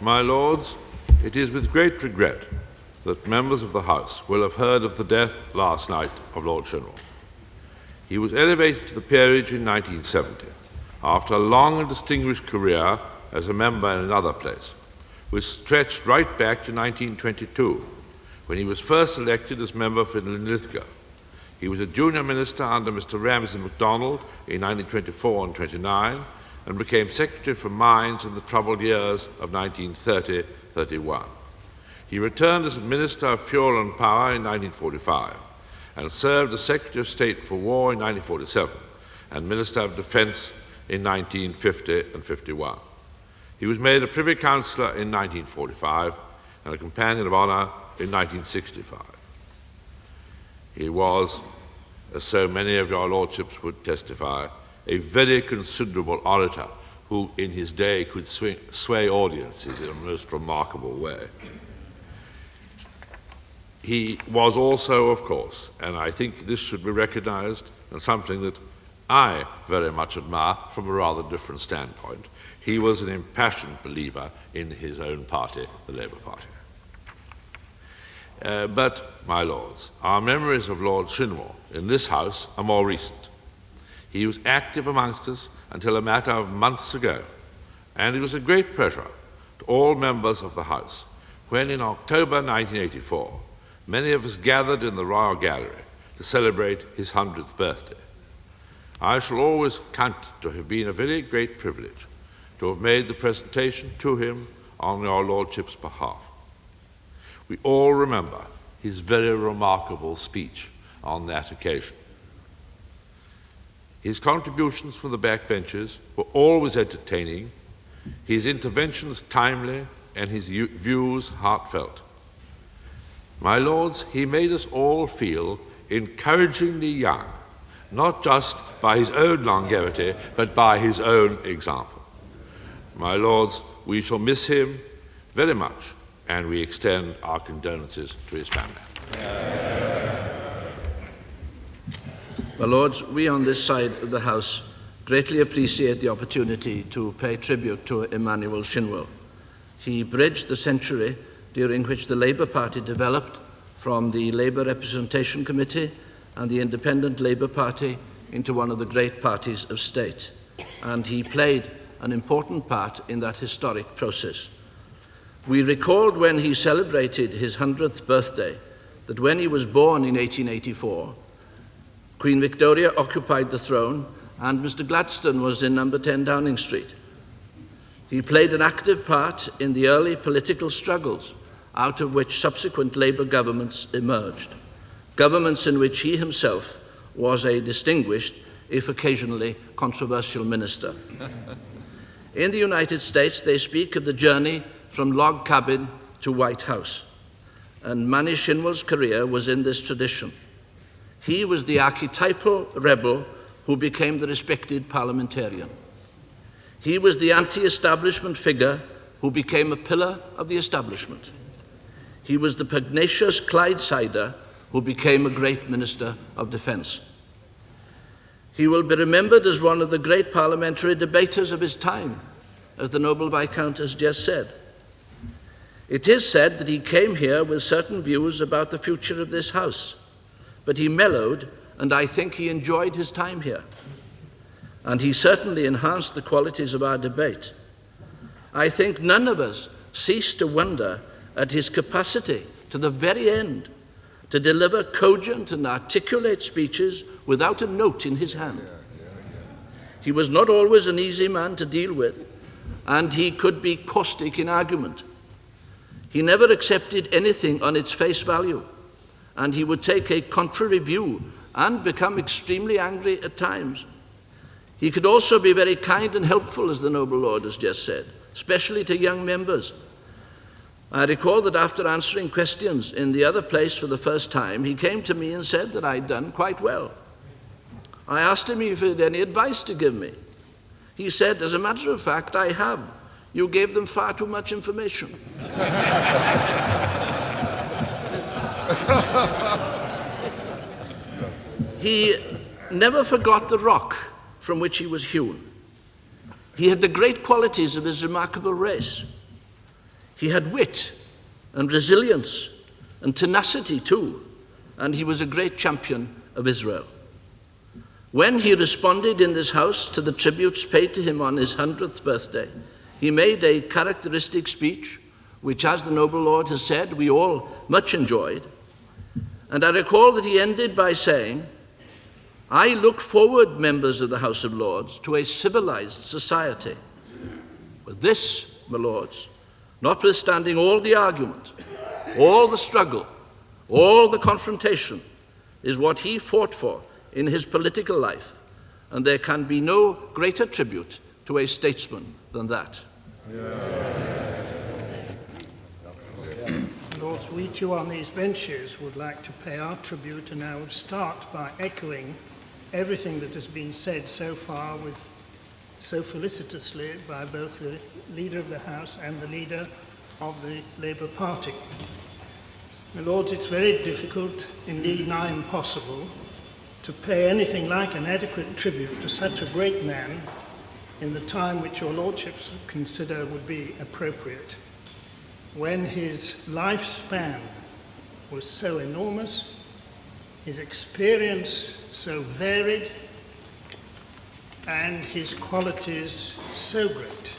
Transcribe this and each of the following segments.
My Lords, it is with great regret that members of the House will have heard of the death last night of Lord Shinwell. He was elevated to the peerage in 1970 after a long and distinguished career as a member in another place, which stretched right back to 1922, when he was first elected as member for Linlithgow. He was a junior minister under Mr. Ramsay MacDonald in 1924 and 29, and became Secretary for Mines in the troubled years of 1930-31. He returned as Minister of Fuel and Power in 1945, and served as Secretary of State for War in 1947, and Minister of Defence in 1950 and 51. He was made a Privy Councillor in 1945, and a Companion of Honour in 1965. He was, as so many of your Lordships would testify, a very considerable orator who in his day could sway audiences in a most remarkable way. He was also, of course, and I think this should be recognized, and something that I very much admire from a rather different standpoint, he was an impassioned believer in his own party, the Labour Party. But, my Lords, our memories of Lord Shinwell in this House are more recent. He was active amongst us until a matter of months ago, and it was a great pleasure to all members of the House when in October 1984, many of us gathered in the Royal Gallery to celebrate his 100th birthday. I shall always count it to have been a very great privilege to have made the presentation to him on your Lordship's behalf. We all remember his very remarkable speech on that occasion. His contributions from the backbenches were always entertaining, his interventions timely, and his views heartfelt. My Lords, he made us all feel encouragingly young, not just by his own longevity, but by his own example. My Lords, we shall miss him very much, and we extend our condolences to his family. My Lords, we on this side of the House greatly appreciate the opportunity to pay tribute to Emmanuel Shinwell. He bridged the century during which the Labour Party developed from the Labour Representation Committee and the Independent Labour Party into one of the great parties of state. And he played an important part in that historic process. We recalled when he celebrated his 100th birthday that when he was born in 1884, Queen Victoria occupied the throne and Mr. Gladstone was in number 10 Downing Street. He played an active part in the early political struggles out of which subsequent Labour governments emerged, governments in which he himself was a distinguished, if occasionally controversial minister. In the United States, they speak of the journey from log cabin to White House, and Manny Shinwell's career was in this tradition. He was the archetypal rebel who became the respected parliamentarian. He was the anti-establishment figure who became a pillar of the establishment. He was the pugnacious Clydesider who became a great Minister of Defence. He will be remembered as one of the great parliamentary debaters of his time, as the noble Viscount has just said. It is said that he came here with certain views about the future of this House, but he mellowed, and I think he enjoyed his time here. And he certainly enhanced the qualities of our debate. I think none of us cease to wonder at his capacity to the very end to deliver cogent and articulate speeches without a note in his hand. He was not always an easy man to deal with, and he could be caustic in argument. He never accepted anything on its face value, and he would take a contrary view and become extremely angry at times. He could also be very kind and helpful, as the noble Lord has just said, especially to young members. I recall that after answering questions in the other place for the first time, he came to me and said that I'd done quite well. I asked him if he had any advice to give me. He said, as a matter of fact, I have. You gave them far too much information. He never forgot the rock from which he was hewn. He had the great qualities of his remarkable race. He had wit and resilience and tenacity too, and he was a great champion of Israel. When he responded in this house to the tributes paid to him on his 100th birthday, he made a characteristic speech, which, as the noble lord has said, we all much enjoyed. And I recall that he ended by saying, "I look forward, members of the House of Lords, to a civilized society. But this, my lords, notwithstanding all the argument, all the struggle, all the confrontation, is what he fought for in his political life, and there can be no greater tribute to a statesman than that." Lords, we too on these benches would like to pay our tribute, and I would start by echoing everything that has been said so far so felicitously by both the Leader of the House and the Leader of the Labour Party. My Lords, it's very difficult, indeed nigh impossible, to pay anything like an adequate tribute to such a great man in the time which your Lordships consider would be appropriate, when his lifespan was so enormous, his experience so varied, and his qualities so great.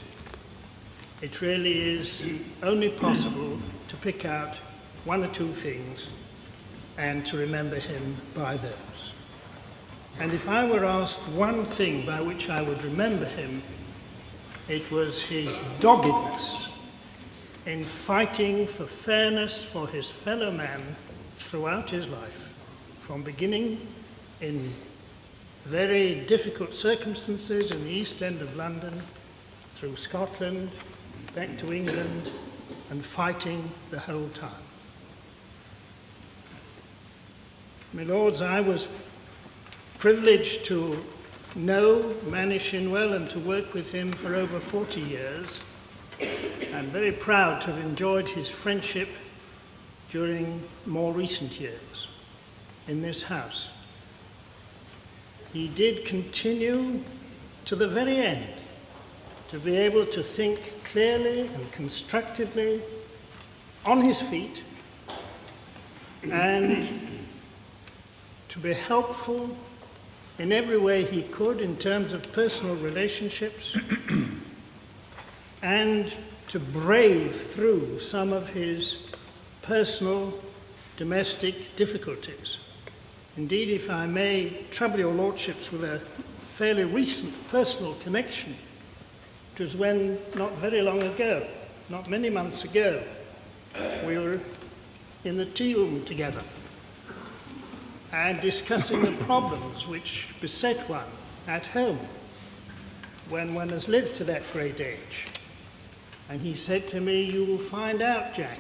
It really is only possible to pick out one or two things and to remember him by those. And if I were asked one thing by which I would remember him, it was his doggedness in fighting for fairness for his fellow man throughout his life, from beginning in very difficult circumstances in the East End of London, through Scotland, back to England, and fighting the whole time. My Lords, I was privileged to know Manny Shinwell and to work with him for over 40 years. I'm very proud to have enjoyed his friendship during more recent years in this house. He did continue to the very end to be able to think clearly and constructively on his feet and to be helpful in every way he could in terms of personal relationships and to brave through some of his personal domestic difficulties. Indeed, if I may trouble your Lordships with a fairly recent personal connection, it was when, not very long ago, not many months ago, we were in the tea room together and discussing the problems which beset one at home when one has lived to that great age. And he said to me, "You will find out, Jack,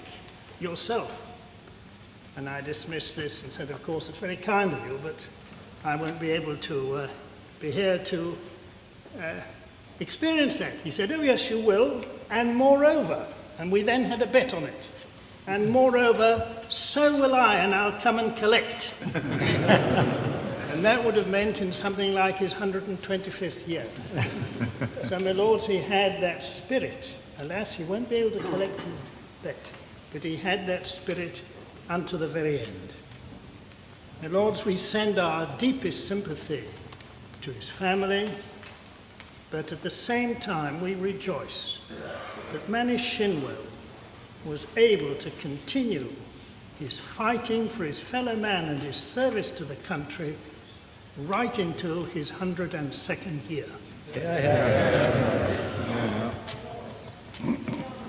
yourself." And I dismissed this and said, "Of course, it's very kind of you, but I won't be able to be here to experience that." He said, "Oh, yes, you will, and moreover." And we then had a bet on it. "And moreover, so will I, and I'll come and collect." And that would have meant in something like his 125th year. So, my Lords, he had that spirit. Alas, he won't be able to collect his bet, but he had that spirit unto the very end. My Lords, we send our deepest sympathy to his family, but at the same time we rejoice that Manny Shinwell was able to continue his fighting for his fellow man and his service to the country right into his 102nd year.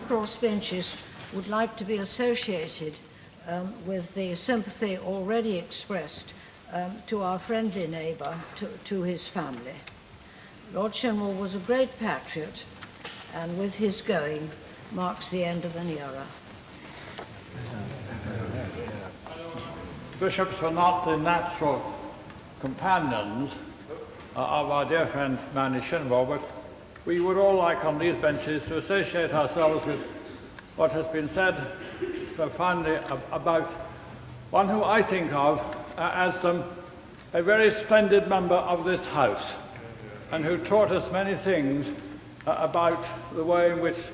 Crossbenchers would like to be associated with the sympathy already expressed to our friendly neighbour, to his family. Lord Shinwell was a great patriot, and with his going marks the end of an era. Bishops were not the natural companions of our dear friend Manny Shinwell, but we would all like on these benches to associate ourselves with what has been said so finely about one who I think of as a very splendid member of this house, and who taught us many things about the way in which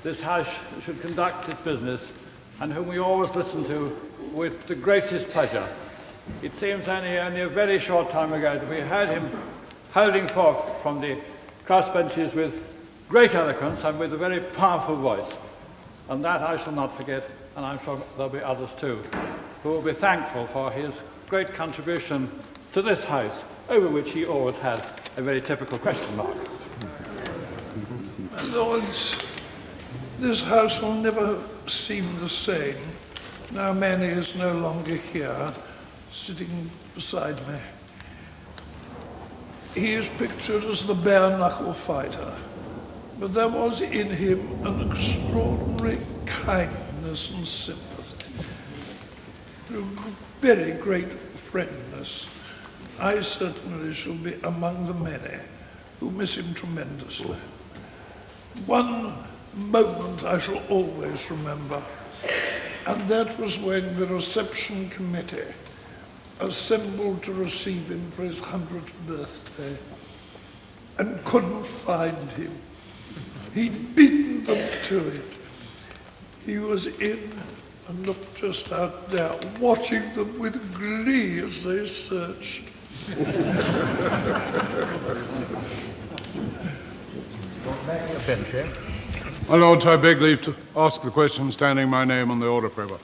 this House should conduct its business and whom we always listen to with the greatest pleasure. It seems only a very short time ago that we heard him holding forth from the crossbenches with great eloquence and with a very powerful voice. And that I shall not forget, and I'm sure there'll be others too, who will be thankful for his great contribution to this House, over which he always has a very typical question mark. My lords, this House will never seem the same. Now Manny is no longer here, sitting beside me. He is pictured as the bare-knuckle fighter, but there was in him an extraordinary kindness and sympathy, a very great friendliness. I certainly shall be among the many who miss him tremendously. One moment I shall always remember, and that was when the reception committee assembled to receive him for his 100th birthday and couldn't find him. He'd beaten them to it. He was in and looked just out there, watching them with glee as they searched. My lords, I beg leave to ask the question standing my name on the order paper.